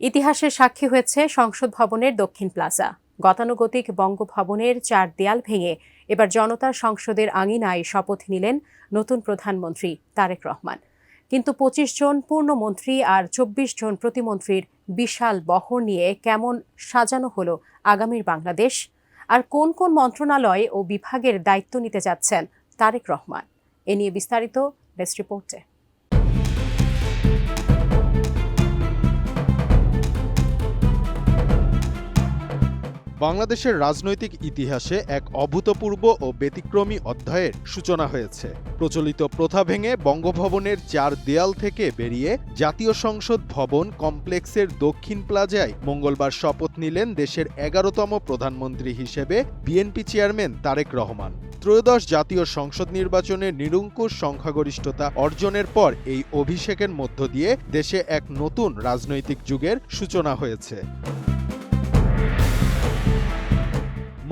ইতিহাসের সাক্ষী হয়েছে সংসদ ভবনের দক্ষিণ প্লাজা। গতানুগতিক বঙ্গভবনের 4 দেয়াল ভেঙে এবার জনতার সংসদের আঙিনায় শপথ নিলেন নতুন প্রধানমন্ত্রী তারেক রহমান। কিন্তু 25 জন পূর্ণমন্ত্রী আর 24 জন প্রতিমন্ত্রীর বিশাল বহর নিয়ে কেমন সাজানো হলো আগামীর বাংলাদেশ, আর কোন কোন মন্ত্রণালয় ও বিভাগের দায়িত্ব নিতে যাচ্ছেন তারেক রহমান, এ নিয়ে বিস্তারিত ডেস্ক রিপোর্টে। বাংলাদেশের রাজনৈতিক ইতিহাসে এক অভূতপূর্ব ও ব্যতিক্রমী অধ্যায়ের সূচনা হয়েছে। প্রচলিত প্রথা ভেঙে বঙ্গভবনের 4 দেয়াল থেকে বেরিয়ে জাতীয় সংসদ ভবন কমপ্লেক্সের দক্ষিণ প্লাজায় মঙ্গলবার শপথ নিলেন দেশের 11তম প্রধানমন্ত্রী হিসেবে বিএনপি চেয়ারম্যান তারেক রহমান। ত্রয়োদশ জাতীয় সংসদ নির্বাচনের নিরঙ্কুশ সংখ্যাগরিষ্ঠতা অর্জনের পর এই অভিষেকের মধ্য দিয়ে দেশে এক নতুন রাজনৈতিক যুগের সূচনা হয়েছে।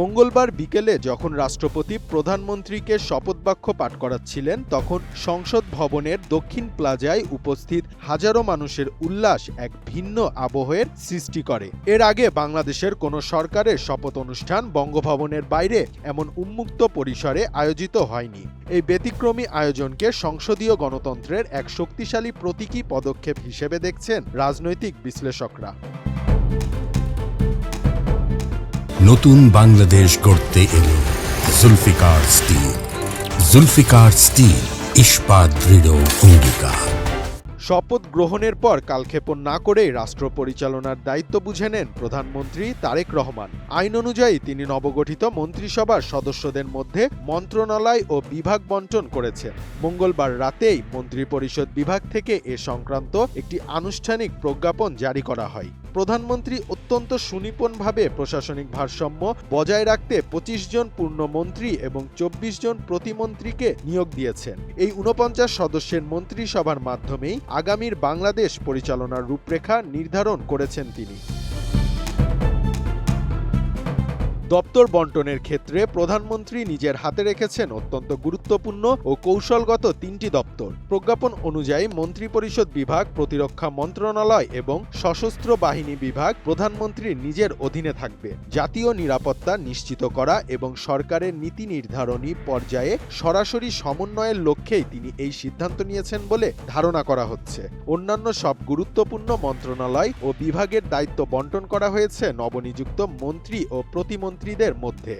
মঙ্গলবার বিকেলে যখন রাষ্ট্রপতি প্রধানমন্ত্রীকে শপথবাক্য পাঠ করাচ্ছিলেন, তখন সংসদ ভবনের দক্ষিণ প্লাজায় উপস্থিত হাজারো মানুষের উল্লাস এক ভিন্ন আবহের সৃষ্টি করে। এর আগে বাংলাদেশের কোনো সরকারের শপথ অনুষ্ঠান বঙ্গভবনের বাইরে এমন উন্মুক্ত পরিসরে আয়োজিত হয়নি। এই ব্যতিক্রমী আয়োজনকে সংসদীয় গণতন্ত্রের এক শক্তিশালী প্রতীকী পদক্ষেপ হিসেবে দেখছেন রাজনৈতিক বিশ্লেষকরা। নতুন বাংলাদেশ গড়তে এলো জুলফিকার স্টিল। জুলফিকার স্টিল, ইস্পাত দৃঢ় অঙ্গীকার। শপথ গ্রহণের পর কালক্ষেপণ না করেই রাষ্ট্র পরিচালনার দায়িত্ব বুঝে নেন প্রধানমন্ত্রী তারেক রহমান। আইন অনুযায়ী তিনি নবগঠিত মন্ত্রিসভার সদস্যদের মধ্যে মন্ত্রণালয় ও বিভাগ বণ্টন করেছেন। মঙ্গলবার রাতেই মন্ত্রিপরিষদ বিভাগ থেকে এ সংক্রান্ত একটি আনুষ্ঠানিক প্রজ্ঞাপন জারি করা হয়। প্রধানমন্ত্রী অত্যন্ত সুনিপুণভাবে প্রশাসনিক ভারসাম্য বজায় রাখতে 25 জন পূর্ণমন্ত্রী এবং 24 জন প্রতিমন্ত্রীকে নিয়োগ দিয়েছেন। এই 49 সদস্যের মন্ত্রিসভার মাধ্যমেই আগামীর বাংলাদেশ পরিচালনার রূপরেখা নির্ধারণ করেছেন তিনি। দপ্তর বণ্টনের ক্ষেত্রে প্রধানমন্ত্রী নিজের হাতে রেখেছেন অত্যন্ত গুরুত্বপূর্ণ ও কৌশলগত 3টি দপ্তর। প্রজ্ঞাপন অনুযায়ী মন্ত্রিপরিষদ বিভাগ, প্রতিরক্ষা মন্ত্রণালয় এবং সশস্ত্র বাহিনী বিভাগ প্রধানমন্ত্রীর নিজের অধীনে থাকবে। জাতীয় নিরাপত্তা নিশ্চিত করা এবং সরকারের নীতি নির্ধারণী পর্যায়ে সরাসরি সমন্বয়ের লক্ষ্যেই তিনি এই সিদ্ধান্ত নিয়েছেন বলে ধারণা করা হচ্ছে। অন্যান্য সব গুরুত্বপূর্ণ মন্ত্রণালয় ও বিভাগের দায়িত্ব বণ্টন করা হয়েছে নবনিযুক্ত মন্ত্রী ও প্রতিমন্ত্রীদের মধ্যে।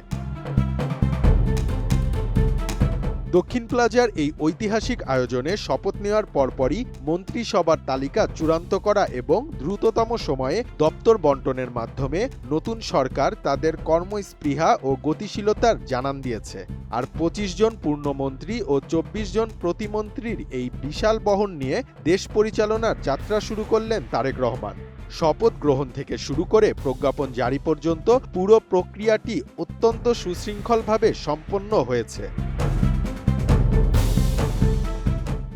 দক্ষিণ প্লাজার এই ঐতিহাসিক আয়োজনে শপথ নেওয়ার পরপরই মন্ত্রিসভার তালিকা চূড়ান্ত করা এবং দ্রুততম সময়ে দপ্তর বণ্টনের মাধ্যমে নতুন সরকার তাদের কর্মস্পৃহা ও গতিশীলতার জানান দিয়েছে। আর 25 জন পূর্ণমন্ত্রী ও 24 জন প্রতিমন্ত্রীর এই বিশাল বহন নিয়ে দেশ পরিচালনার যাত্রা শুরু করলেন তারেক রহমান। শপথ গ্রহণ থেকে শুরু করে প্রজ্ঞাপন জারি পর্যন্ত পুরো প্রক্রিয়াটি অত্যন্ত সুশৃঙ্খলভাবে সম্পন্ন হয়েছে।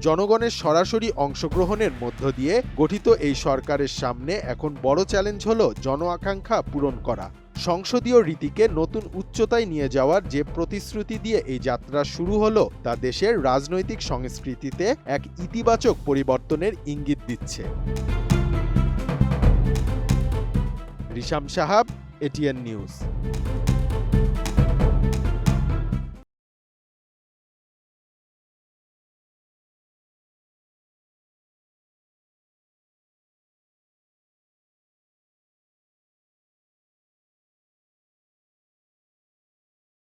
জনগণের সরাসরি অংশগ্রহণের মধ্য দিয়ে গঠিত এই সরকারের সামনে এখন বড় চ্যালেঞ্জ হলো জন আকাঙ্ক্ষা পূরণ করা। সংসদীয় রীতিকে নতুন উচ্চতায় নিয়ে যাওয়ার যে প্রতিশ্রুতি দিয়ে এই যাত্রা শুরু হলো, তা দেশের রাজনৈতিক সংস্কৃতিতে এক ইতিবাচক পরিবর্তনের ইঙ্গিত দিচ্ছে। রিশাম সাহাব, এটিএন নিউজ।